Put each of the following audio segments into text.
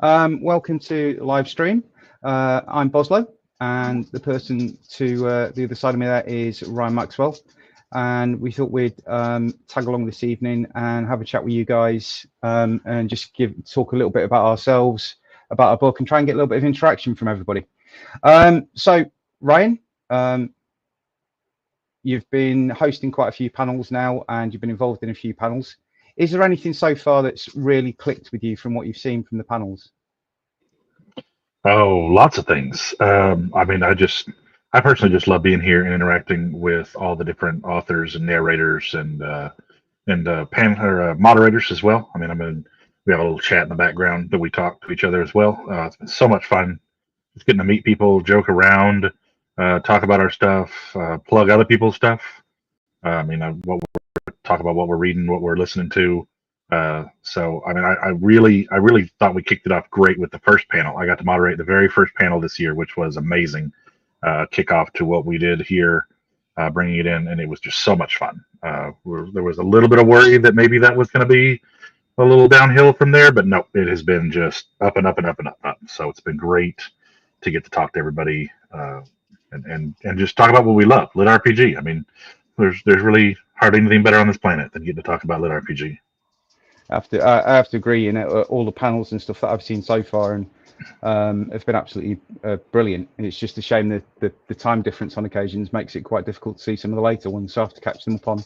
Welcome to the live stream. I'm Bosloe, and the person to the other side of me there is Ryan Maxwell. And we thought we'd tag along this evening and have a chat with you guys and just talk a little bit about ourselves, about our book, and try and get a little bit of interaction from everybody. So, Ryan, you've been hosting quite a few panels now, and you've been involved in a few panels. Is there anything so far that's really clicked with you from what you've seen from the panels? Oh, lots of things. I personally just love being here and interacting with all the different authors and narrators and moderators as well. We have a little chat in the background that we talk to each other as well. It's been so much fun just getting to meet people, joke around, talk about our stuff, plug other people's stuff. Talk about what we're reading, what we're listening to. I really thought we kicked it off great with the first panel. I got to moderate the very first panel this year, which was amazing. Kickoff to what we did here, bringing it in, and it was just so much fun. There was a little bit of worry that maybe that was going to be a little downhill from there, but no, it has been just up and up and up and up. So it's been great to get to talk to everybody and just talk about what we love, lit RPG. I mean, there's really hardly anything better on this planet than getting to talk about lit RPG. I have to agree. You know, all the panels and stuff that I've seen so far, and it's been absolutely brilliant. And it's just a shame that the time difference on occasions makes it quite difficult to see some of the later ones. So I have to catch them up on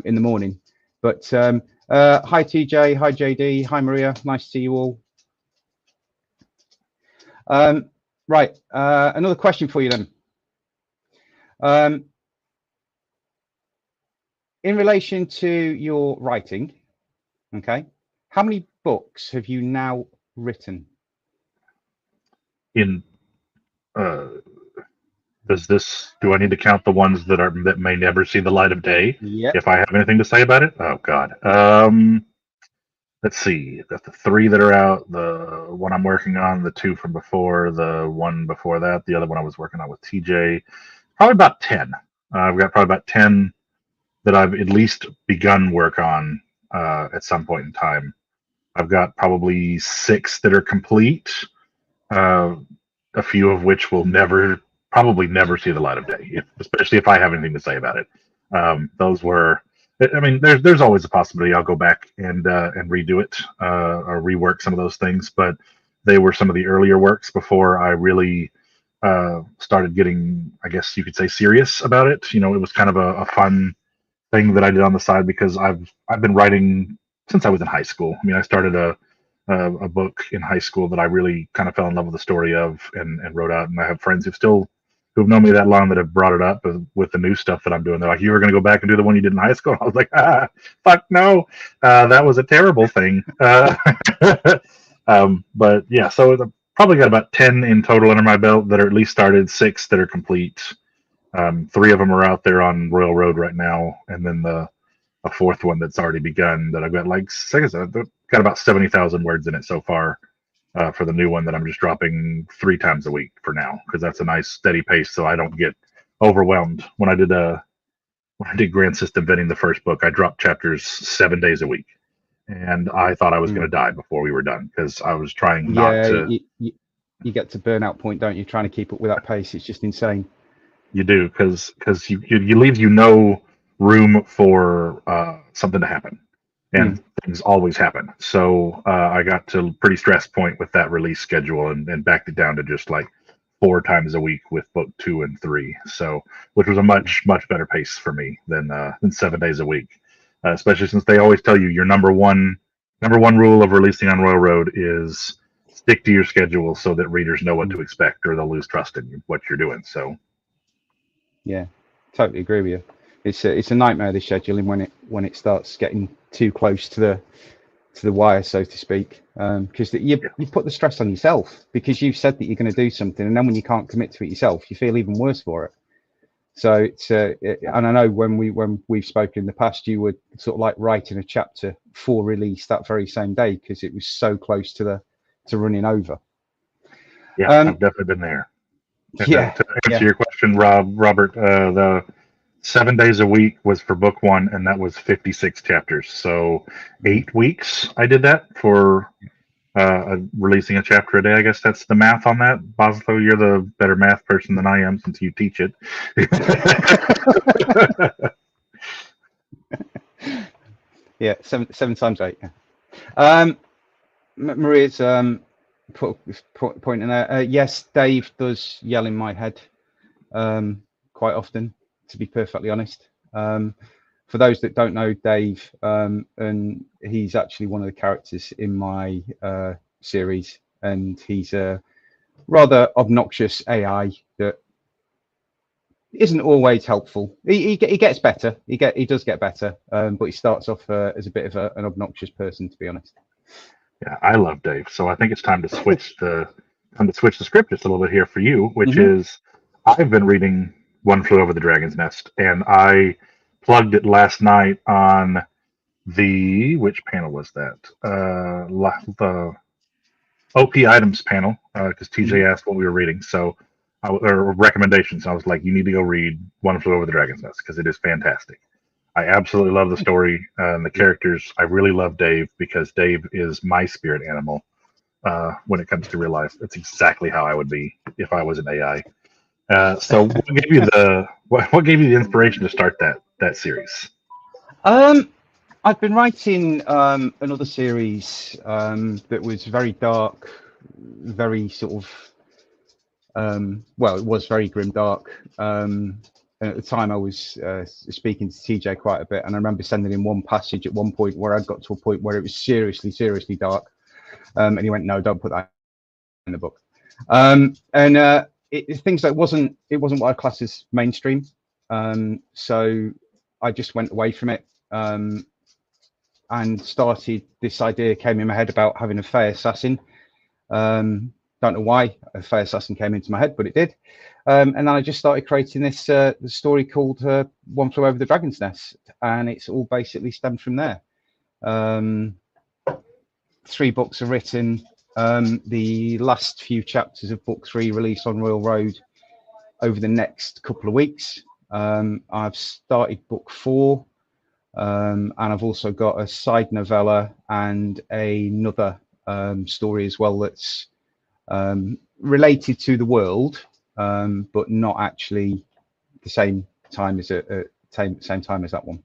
in the morning. But hi TJ, hi JD, hi Maria. Nice to see you all. Right, another question for you then. In relation to your writing, okay, how many books have you now written? Do I need to count the ones that may never see the light of day? Yeah. If I have anything to say about it? Oh God. Let's see. Got the 3 that are out, the one I'm working on, the 2 from before, the one before that, the other one I was working on with TJ. Probably about 10. I've got probably about 10 that I've at least begun work on at some point in time. I've got probably 6 that are complete, a few of which will probably never see the light of day, especially if I have anything to say about it. Those were, I mean, there's always a possibility I'll go back and redo it or rework some of those things, but they were some of the earlier works before I really started getting, I guess you could say, serious about it. You know, it was kind of a fun thing that I did on the side because I've been writing since I was in high school. I mean, I started a book in high school that I really kind of fell in love with the story of and wrote out. And I have friends who've known me that long that have brought it up with the new stuff that I'm doing. They're like, "You were going to go back and do the one you did in high school?" I was like, fuck no, that was a terrible thing. But yeah, so I've probably got about 10 in total under my belt that are at least started, 6 that are complete. 3 of them are out there on Royal Road right now, and then a 4th one that's already begun that I've got, like I said, I've got about 70,000 words in it so far for the new one that I'm just dropping 3 times a week for now, because that's a nice steady pace so I don't get overwhelmed. When I did Grand System Vending, the first book, I dropped chapters 7 days a week, and I thought I was going to die before we were done because I was trying not to. You get to burnout point, don't you? Trying to keep up with that pace, it's just insane. You do, because you leave no room for something to happen, and things always happen. So I got to a pretty stressed point with that release schedule and backed it down to just like 4 times a week with book 2 and 3. So, which was a much better pace for me than 7 days a week. Especially since they always tell you your number one rule of releasing on Royal Road is stick to your schedule so that readers know what to expect, or they'll lose trust in what you're doing. So. Yeah, totally agree with you. It's a nightmare, this scheduling, when it starts getting too close to the wire, so to speak, because you put the stress on yourself because you've said that you're going to do something, and then when you can't commit to it yourself, you feel even worse for it. So it's and I know when we've spoken in the past, you were sort of like writing a chapter for release that very same day because it was so close to running over. Yeah, I've definitely been there. Yeah. To answer your question, Robert, the 7 days a week was for book 1, and that was 56 chapters. So 8 weeks I did that for releasing a chapter a day. I guess that's the math on that. Bosloe, you're the better math person than I am since you teach it. Yeah, seven times 8. Yeah. Maria's pointing out. Yes, Dave does yell in my head quite often, to be perfectly honest. For those that don't know Dave, and he's actually one of the characters in my series, and he's a rather obnoxious AI that isn't always helpful. He gets better. He does get better, but he starts off as a bit of an obnoxious person, to be honest. Yeah, I love Dave. So I think it's time to switch the script just a little bit here for you, which Mhm. is I've been reading One Flew Over the Dragon's Nest, and I plugged it last night on the which panel was that? The OP items panel, because TJ asked what we were reading, so or recommendations. I was like, you need to go read One Flew Over the Dragon's Nest because it is fantastic. I absolutely love the story and the characters. I really love Dave because Dave is my spirit animal when it comes to real life. It's exactly how I would be if I was an AI. So, what gave you the inspiration to start that series? I've been writing another series that was very dark, very sort of well, it was very grim dark. And at the time, I was speaking to TJ quite a bit, and I remember sending him one passage at one point where I'd got to a point where it was seriously, seriously dark, and he went, "No, don't put that in the book." And things that it wasn't what I class as mainstream, so I just went away from it. And started this idea came in my head about having a Fey assassin. Don't know why a Fey assassin came into my head, but it did. And then I just started creating this story called One Flew Over the Dragon's Nest, and it's all basically stemmed from there. 3 books are written. The last few chapters of book 3 release on Royal Road over the next couple of weeks. I've started book 4. And I've also got a side novella and another story as well that's related to the world, but not actually the same time as same time as that one.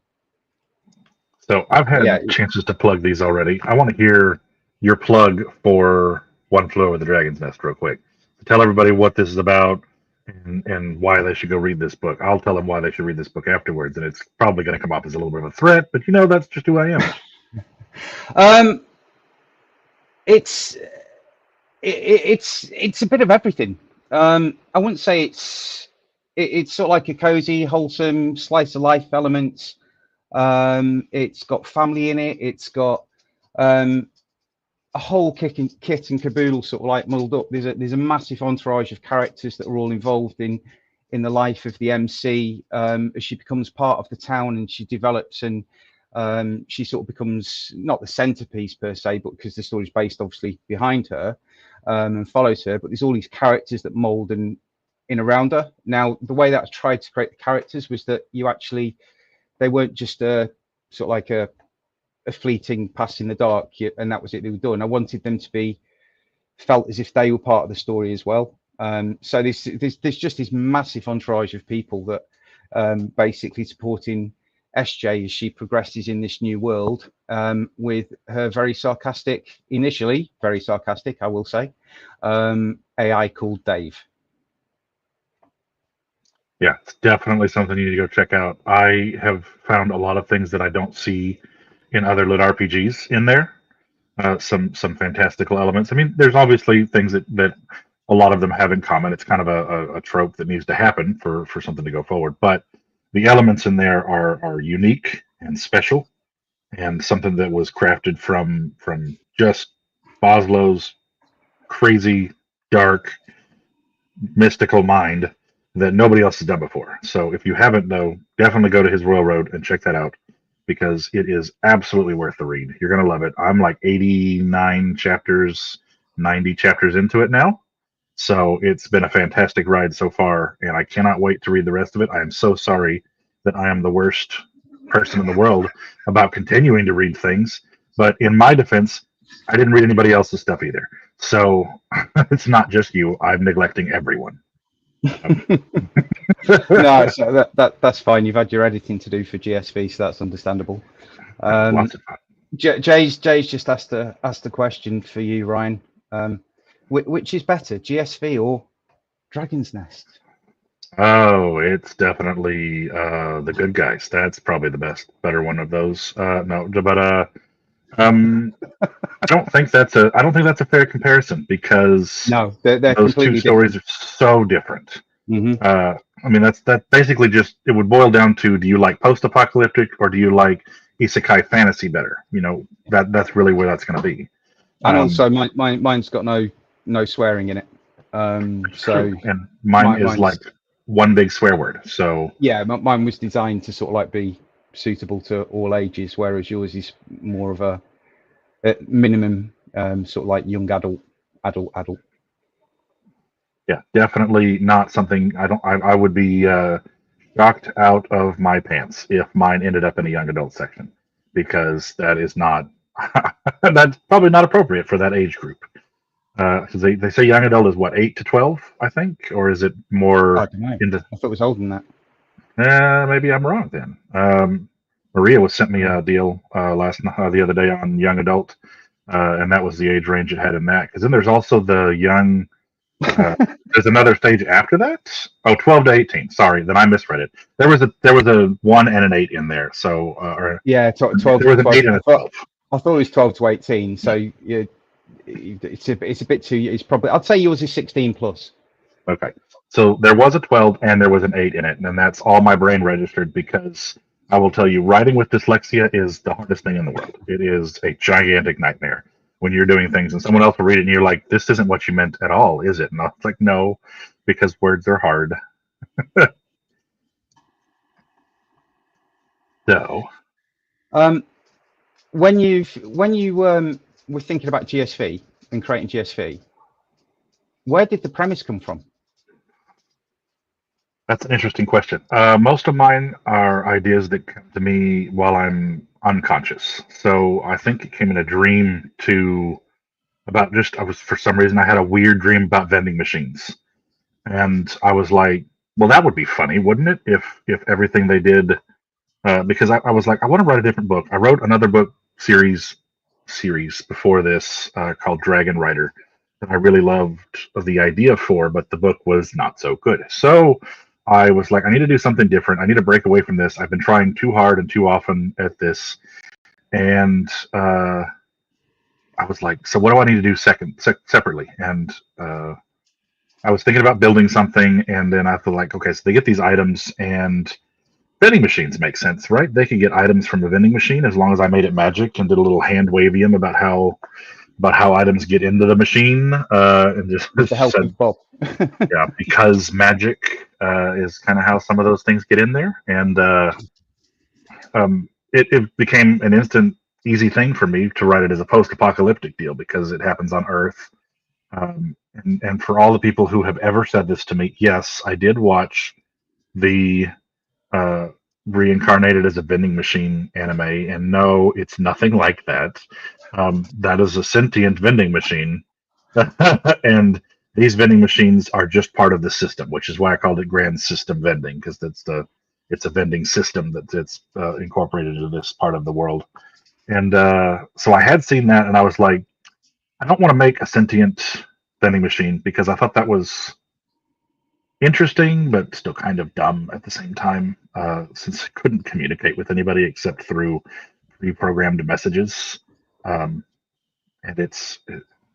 So I've had chances to plug these already. I want to hear your plug for One Flew Over the Dragon's Nest real quick. Tell everybody what this is about and why they should go read this book. I'll tell them why they should read this book afterwards, and it's probably going to come off as a little bit of a threat, but that's just who I am. It's a bit of everything. I wouldn't say it's sort of like a cozy, wholesome slice of life elements. It's got family in it. It's got a whole kit and caboodle sort of like muddled up. There's a massive entourage of characters that are all involved in the life of the MC as she becomes part of the town and she develops and she sort of becomes not the centerpiece per se, but because the story's based obviously behind her and follows her. But there's all these characters that mold in around her. Now, the way that I tried to create the characters was that they weren't just sort of like a fleeting pass in the dark, and that was it. They were done. I wanted them to be felt as if they were part of the story as well. So there's just this massive entourage of people that basically supporting SJ as she progresses in this new world, with her initially very sarcastic, I will say, AI called Dave. Yeah, it's definitely something you need to go check out. I have found a lot of things that I don't see in other lit RPGs in there. Some fantastical elements. I mean, there's obviously things that a lot of them have in common. It's kind of a trope that needs to happen for something to go forward. But the elements in there are unique and special, and something that was crafted from just Bosloe's crazy, dark, mystical mind that nobody else has done before. So if you haven't, though, definitely go to his Royal Road and check that out because it is absolutely worth the read. You're going to love it. I'm like 89 chapters, 90 chapters into it now. So it's been a fantastic ride so far, and I cannot wait to read the rest of it. I am so sorry that I am the worst person in the world about continuing to read things. But in my defense, I didn't read anybody else's stuff either. So it's not just you. I'm neglecting everyone. No, so that's fine. You've had your editing to do for GSV, so that's understandable. Lots of fun. Jay's just asked a question for you, Ryan. Which is better, GSV or Dragon's Nest? Oh, it's definitely the Good Guys. That's probably the better one of those. No, but I don't think that's a fair comparison because No, they're those two completely stories different. are so different. Mm-hmm. I mean, that basically just it would boil down to: do you like post-apocalyptic or do you like isekai fantasy better? You know, that's really where that's going to be. And also, mine's got no swearing in it. So true. And mine is mine's like one big swear word. So yeah, mine was designed to sort of like be suitable to all ages, whereas yours is more of a minimum sort of like young adult. yeah, definitely not something I would be shocked out of my pants if mine ended up in a young adult section, because that is not that's probably not appropriate for that age group. Because they say young adult is what, 8 to 12, I think, or is it more I don't know. into? I thought it was older than that. Maybe I'm wrong then. Maria was sent me a deal the other day on young adult, and that was the age range it had in that. Because then there's also the young. There's another stage after that. Oh, 12 to 18. Sorry, then I misread it. There was a 1 and an 8 in there. So Yeah, 12. there was an 8 and a 12. I thought it was 12 to 18. So yeah, it's a bit too. It's probably. I'd say yours is 16 plus. Okay. So there was a 12 and there was an 8 in it, and that's all my brain registered, because I will tell you, writing with dyslexia is the hardest thing in the world. It is a gigantic nightmare when you're doing things and someone else will read it and you're like, this isn't what you meant at all, is it? And I was like, no, because words are hard. So when you were thinking about GSV and creating GSV, where did the premise come from? that's an interesting question. Most of mine are ideas that come to me while I'm unconscious. So I think it came in a dream for some reason I had a weird dream about vending machines. And I was like, well, that would be funny, wouldn't it? If everything they did, because I was like, I want to write a different book. I wrote another book series before this called Dragon Rider that I really loved the idea for, but the book was not so good. So I was like, I need to do something different. I need to break away from this. I've been trying too hard and too often at this, and I was like, so what do I need to do separately? And I was thinking about building something, and then I thought, like, okay, so they get these items, and vending machines make sense, right? They could get items from a vending machine as long as I made it magic and did a little hand wavium about how items get into the machine, and just With the help said, of Bob. yeah, because magic is kind of how some of those things get in there, and it became an instant easy thing for me to write it as a post-apocalyptic deal because it happens on Earth. And for all the people who have ever said this to me, yes, I did watch the Reincarnated as a Vending Machine anime, and no, it's nothing like that. That is a sentient vending machine, and these vending machines are just part of the system, which is why I called it Grand System Vending, because it's a vending system that's incorporated into this part of the world. And so I had seen that, and I was like, I don't want to make a sentient vending machine because I thought that was interesting, but still kind of dumb at the same time, since I couldn't communicate with anybody except through pre-programmed messages. And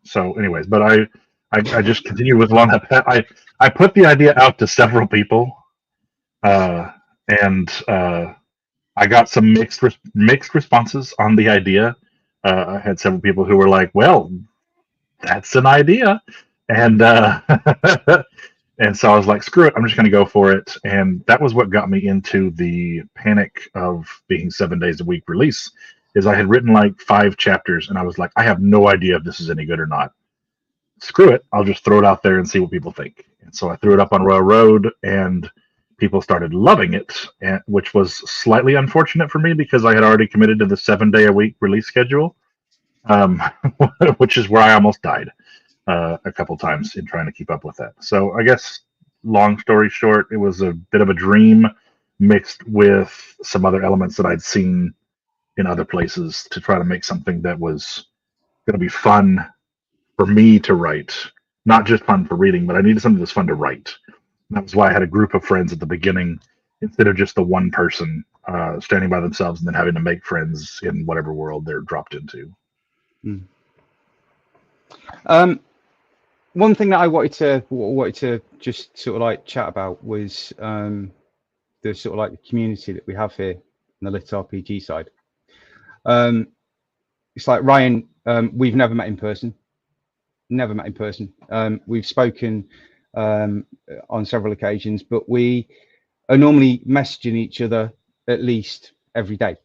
so, anyways. But I just continued with along that path. I put the idea out to several people, and I got some mixed responses on the idea. I had several people who were like, "Well, that's an idea," and and so I was like, "Screw it, I'm just going to go for it." And that was what got me into the panic of being 7 days a week release. Is I had written like 5 chapters, and I was like, I have no idea if this is any good or not. Screw it, I'll just throw it out there and see what people think. And so I threw it up on Royal Road, and people started loving it, which was slightly unfortunate for me because I had already committed to the 7 day a week release schedule. which is where I almost died a couple times in trying to keep up with that. So I guess, long story short, it was a bit of a dream mixed with some other elements that I'd seen in other places to try to make something that was going to be fun for me to write, not just fun for reading, but I needed something that's fun to write. And that was why I had a group of friends at the beginning instead of just the one person standing by themselves and then having to make friends in whatever world they're dropped into. Mm. One thing that I wanted to just sort of like chat about was the sort of like the community that we have here on the Lit RPG side. It's like Ryan, we've never met in person. We've spoken on several occasions, but we are normally messaging each other at least every day.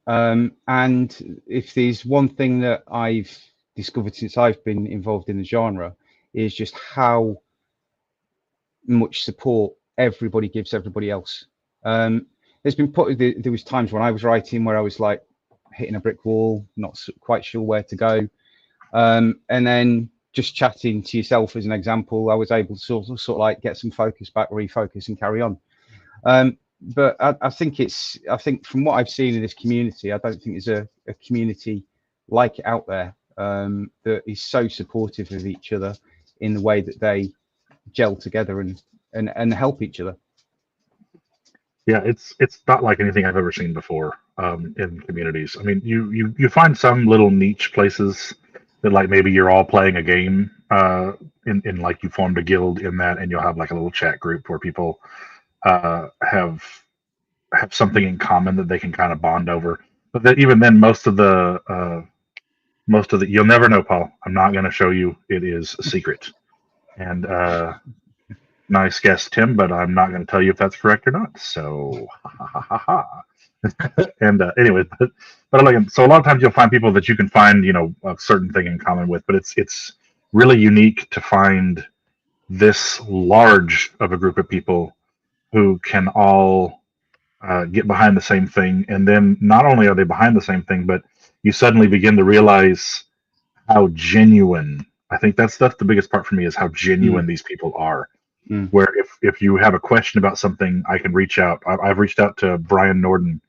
And if there's one thing that I've discovered since I've been involved in the genre, is just how much support everybody gives everybody else. There's been there was times when I was writing where I was like hitting a brick wall, not quite sure where to go, and then just chatting to yourself as an example, I was able to sort of like get some focus back, refocus, and carry on. But I think from what I've seen in this community, I don't think there's a community like it out there that is so supportive of each other in the way that they gel together and help each other. Yeah, it's not like anything I've ever seen before in communities. I mean, you find some little niche places that, like, maybe you're all playing a game in like you formed a guild in that, and you'll have like a little chat group where people have something in common that they can kind of bond over. But that, even then, most of the you'll never know, Paul. I'm not going to show you. It is a secret. And nice guess, Tim, but I'm not going to tell you if that's correct or not. So, ha ha ha ha. And anyway, but like, so a lot of times you'll find people that you can find, a certain thing in common with, but it's really unique to find this large of a group of people who can all get behind the same thing. And then not only are they behind the same thing, but you suddenly begin to realize how genuine. I think that's the biggest part for me, is how genuine these people are. Where if you have a question about something, I can reach out. I've reached out to Brian Norden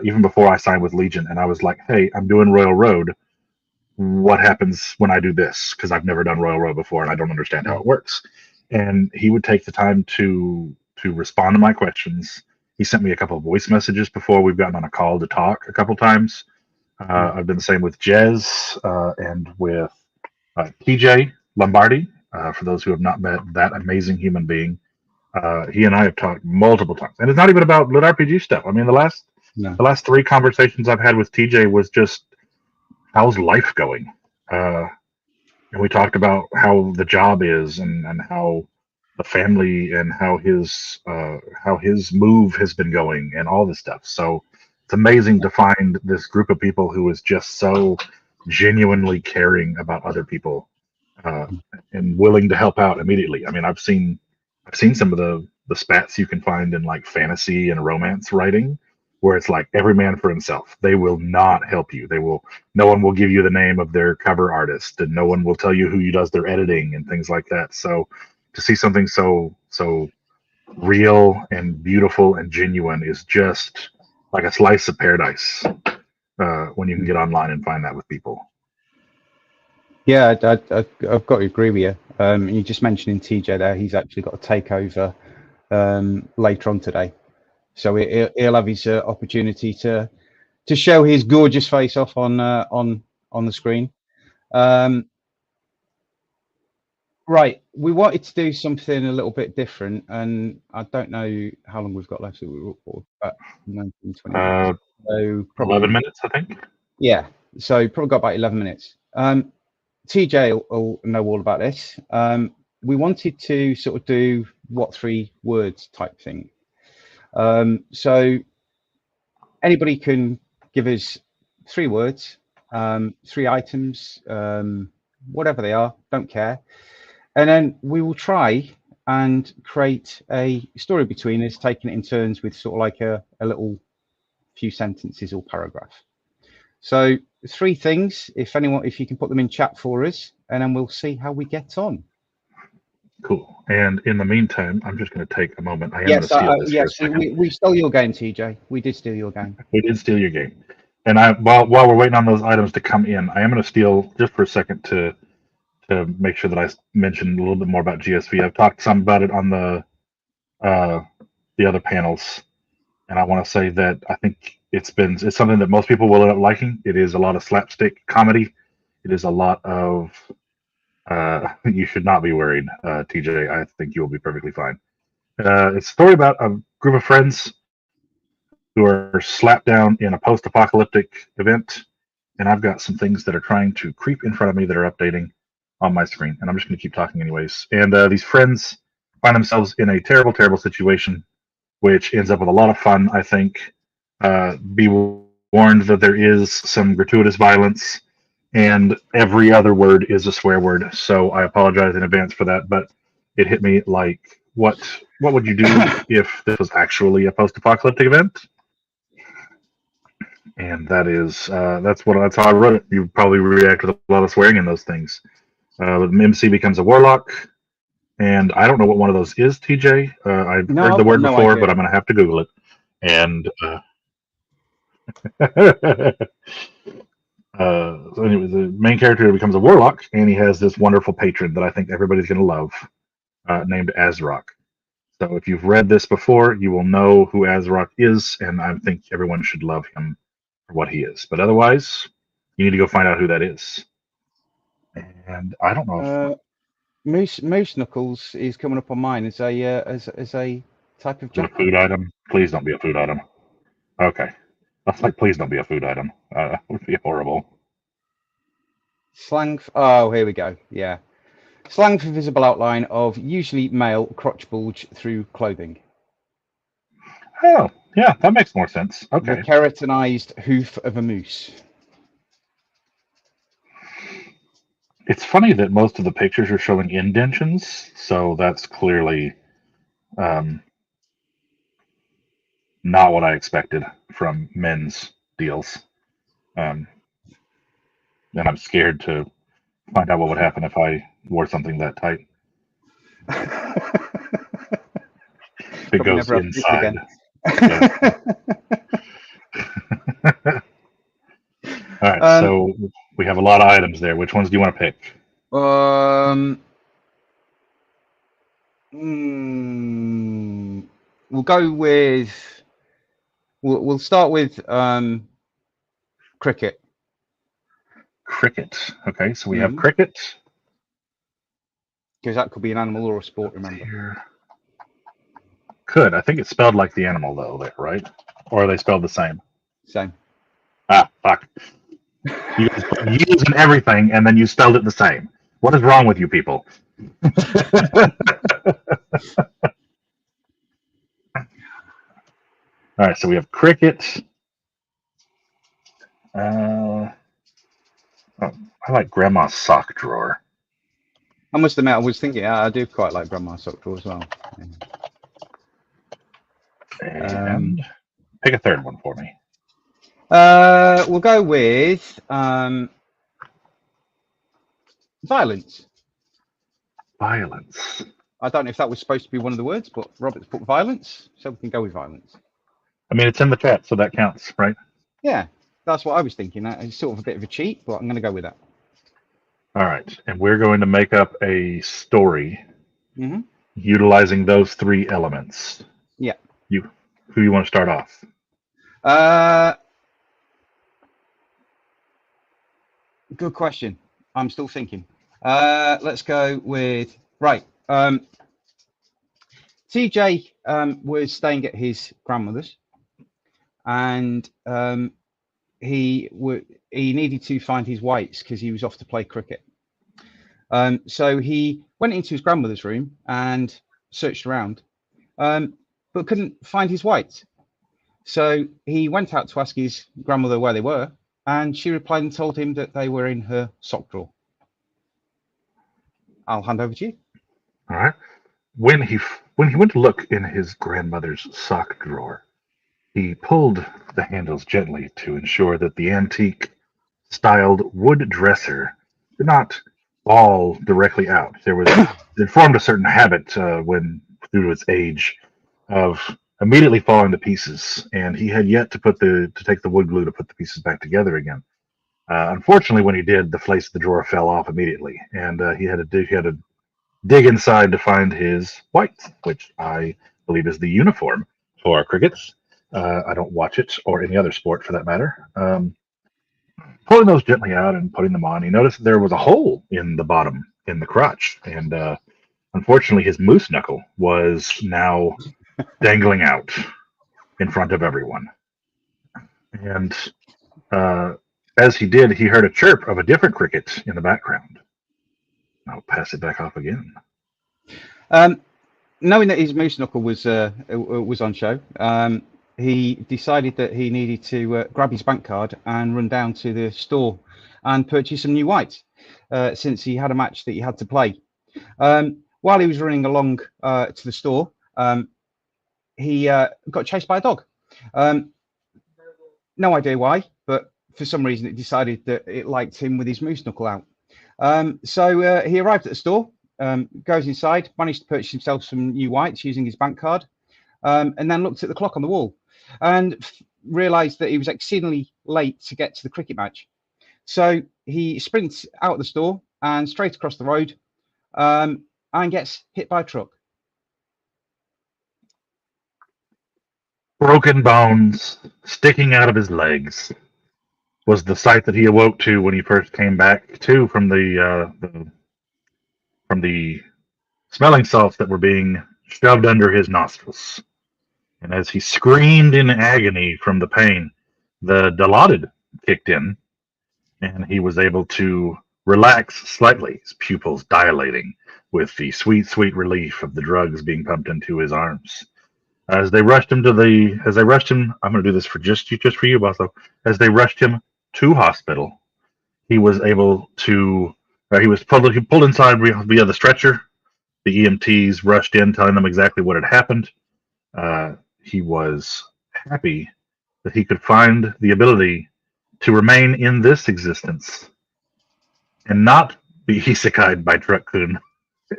even before I signed with Legion, and I was like, "Hey, I'm doing Royal Road. What happens when I do this? Because I've never done Royal Road before, and I don't understand how it works." And he would take the time to respond to my questions. He sent me a couple of voice messages before we've gotten on a call to talk a couple times. I've done the same with Jez and with TJ Lombardi. For those who have not met that amazing human being, he and I have talked multiple times, and it's not even about lit RPG stuff. I mean, the last 3 conversations I've had with TJ was just, how's life going, and we talked about how the job is, and how the family, and how his move has been going, and all this stuff. So it's amazing to find this group of people who is just so genuinely caring about other people and willing to help out immediately. I mean, I've seen some of the spats you can find in like fantasy and romance writing, where it's like every man for himself. They will not help you. No one will give you the name of their cover artist, and no one will tell you who does their editing and things like that. So to see something so real and beautiful and genuine is just like a slice of paradise when you can get online and find that with people. Yeah, I've got to agree with you. You just mentioning TJ there, he's actually got a takeover later on today, so he'll have his opportunity to show his gorgeous face off on the screen. Right, we wanted to do something a little bit different, and I don't know how long we've got left. We're about 19, 20 minutes. So probably 11 minutes, I think. Yeah, so probably got about 11 minutes. TJ will know all about this. We wanted to sort of do what 3 words type thing. So anybody can give us 3 words, 3 items, whatever they are, don't care. And then we will try and create a story between us, taking it in turns with sort of like a little few sentences or paragraph. So 3 things. If you can put them in chat for us, and then we'll see how we get on. Cool. And in the meantime, I'm just going to take a moment. I am going to Yes, steal this for a yes, second. we stole your game, TJ. We did steal your game. We did steal your game. And while we're waiting on those items to come in, I am going to steal just for a second to make sure that I mention a little bit more about GSV. I've talked some about it on the other panels, and I want to say that I think it's something that most people will end up liking. It is a lot of slapstick comedy. It is a lot of you should not be worried, TJ. I think you will be perfectly fine. It's a story about a group of friends who are slapped down in a post-apocalyptic event, and I've got some things that are trying to creep in front of me that are updating on my screen, and I'm just going to keep talking anyways. And these friends find themselves in a terrible, terrible situation, which ends up with a lot of fun, I think. Be warned that there is some gratuitous violence, and every other word is a swear word, so I apologize in advance for that, but it hit me like, what would you do if this was actually a post-apocalyptic event? And that's how I wrote it. You probably react with a lot of swearing in those things. The MC becomes a warlock, and I don't know what one of those is, TJ. I've heard the word before, but I'm going to have to Google it. And so anyway, the main character becomes a warlock, and he has this wonderful patron that I think everybody's going to love, named Azrock. So if you've read this before, you will know who Azrock is, and I think everyone should love him for what he is. But otherwise, you need to go find out who that is. And I don't know. Moose Knuckles is coming up on mine as a type of jackal. A food item? Please don't be a food item. Okay. I was like, please don't be a food item. That would be horrible. Slang. Oh, here we go. Yeah. Slang for visible outline of usually male crotch bulge through clothing. Oh, yeah, that makes more sense. Okay. The keratinized hoof of a moose. It's funny that most of the pictures are showing indentions, so that's clearly not what I expected from men's deals. And I'm scared to find out what would happen if I wore something that tight. It goes inside. Yeah. All right, so we have a lot of items there. Which ones do you want to pick? We'll go with. We'll start with cricket. Cricket. Okay, so we have cricket. Because that could be an animal or a sport, remember? Here. Could. I think it's spelled like the animal, though, there, right? Or are they spelled the same? Same. Ah, fuck. You using everything, and then you spelled it the same. What is wrong with you people? All right, so we have cricket. I like Grandma's sock drawer. I must admit, I was thinking, I do quite like Grandma's sock drawer as well. And pick a third one for me. We'll go with violence. Violence. I don't know if that was supposed to be one of the words, but Robert's put violence, so we can go with violence. I mean, it's in the chat, so that counts, right? Yeah, that's what I was thinking. It's sort of a bit of a cheat, but I'm going to go with that. All right, and we're going to make up a story utilizing those 3 elements. Yeah. Who you want to start off? Good question. I'm still thinking. Let's go with TJ was staying at his grandmother's, and he needed to find his whites because he was off to play cricket. So he went into his grandmother's room and searched around, but couldn't find his whites. So he went out to ask his grandmother where they were, and she replied and told him that they were in her sock drawer. I'll hand over to you. All right. When he went to look in his grandmother's sock drawer, he pulled the handles gently to ensure that the antique styled wood dresser did not fall directly out. It formed a certain habit when due to its age of immediately falling to pieces, and he had yet to take the wood glue to put the pieces back together again. Unfortunately, when he did, the face of the drawer fell off immediately, and he had to dig inside to find his white, which I believe is the uniform for crickets. I don't watch it or any other sport for that matter. Pulling those gently out and putting them on, he noticed there was a hole in the bottom, in the crotch, and unfortunately, his moose knuckle was now dangling out in front of everyone. And as he did, he heard a chirp of a different cricket in the background. I'll pass it back off again. Knowing that his moose knuckle was on show, he decided that he needed to grab his bank card and run down to the store and purchase some new whites, since he had a match that he had to play. While he was running along to the store, he got chased by a dog. No idea why, but for some reason it decided that it liked him with his moose knuckle out. So he arrived at the store, goes inside, managed to purchase himself some new whites using his bank card, and then looked at the clock on the wall and realised that he was exceedingly late to get to the cricket match. So he sprints out of the store and straight across the road, and gets hit by a truck. Broken bones sticking out of his legs was the sight that he awoke to when he first came back from the smelling salts that were being shoved under his nostrils. And as he screamed in agony from the pain, the Dilaudid kicked in, and he was able to relax slightly, his pupils dilating with the sweet, sweet relief of the drugs being pumped into his arms. As they rushed him, I'm going to do this for just for you, Bosloe. As they rushed him to hospital, he was able to. He was pulled inside via the stretcher. The EMTs rushed in, telling them exactly what had happened. He was happy that he could find the ability to remain in this existence and not be isekai'd by Truck-kun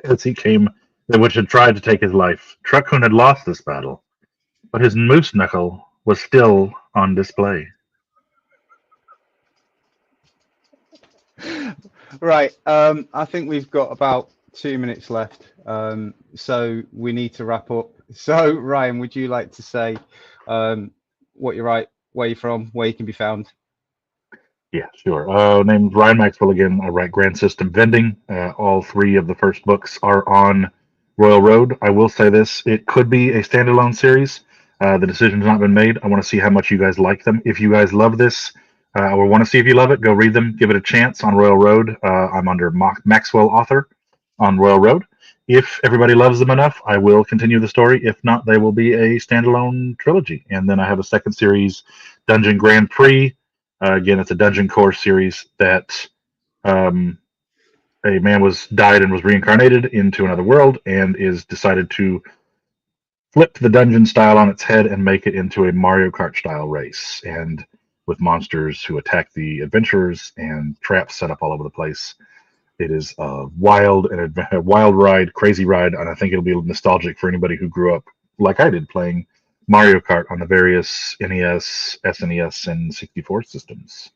as he came, which had tried to take his life. Truck-kun had lost this battle, but his moose knuckle was still on display. Right. I think we've got about 2 minutes left, so we need to wrap up. So, Ryan, would you like to say what you write, where you're from, where you can be found? Yeah, sure. Name's Ryan Maxwell again. I write Grand System Vending. All 3 of the first books are on Royal Road. I will say this, it could be a standalone series. The decision's not been made. I want to see how much you guys like them. If you guys love this, or want to see if you love it, go read them. Give it a chance on Royal Road. I'm under Maxwell Author on Royal Road. If everybody loves them enough, I will continue the story. If not, they will be a standalone trilogy. And then I have a second series, Dungeon Grand Prix. Again, it's a dungeon core series that a man died and was reincarnated into another world and is decided to flip the dungeon style on its head and make it into a Mario Kart style race, and with monsters who attack the adventurers and traps set up all over the place. It is a wild ride, crazy ride, and I think it'll be nostalgic for anybody who grew up like I did playing Mario Kart on the various NES, SNES, and 64 systems.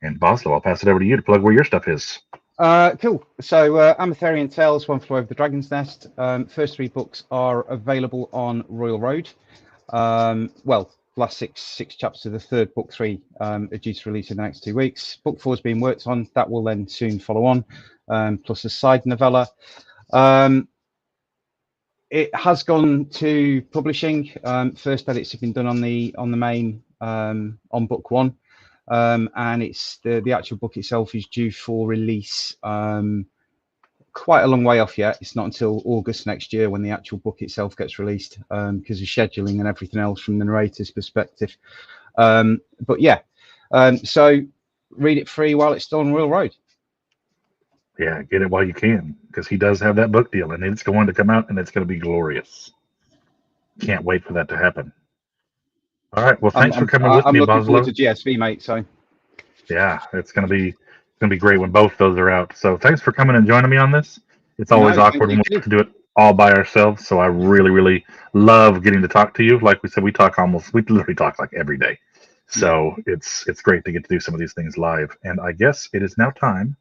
And Bosloe, I'll pass it over to you to plug where your stuff is. Cool. So Amatherian Tales, One Flew Over the Dragon's Nest. First 3 books are available on Royal Road. Last six chapters of the third book 3 are due to release in the next 2 weeks. Book 4 is being worked on. That will then soon follow on, plus a side novella. It has gone to publishing. First edits have been done on the main on book 1, and it's the actual book itself is due for release. Quite a long way off yet. It's not until August next year when the actual book itself gets released, because of scheduling and everything else from the narrator's perspective. But yeah, so read it free while it's still on Royal Road. Yeah, get it while you can, because he does have that book deal, and it's going to come out, and it's going to be glorious. Can't wait for that to happen. All right, well, thanks for coming with me, I'm looking Bosloe. forward to GSV, mate. So Yeah, it's gonna be great when both those are out. So thanks for coming and joining me on this. It's always No, thank awkward when you we too. have to do it all by ourselves. So I really, really love getting to talk to you. Like we said, we literally talk like every day. Yeah. So it's great to get to do some of these things live. And I guess it is now time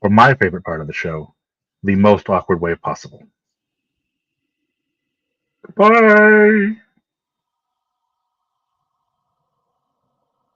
for my favorite part of the show, the most awkward way possible. Bye.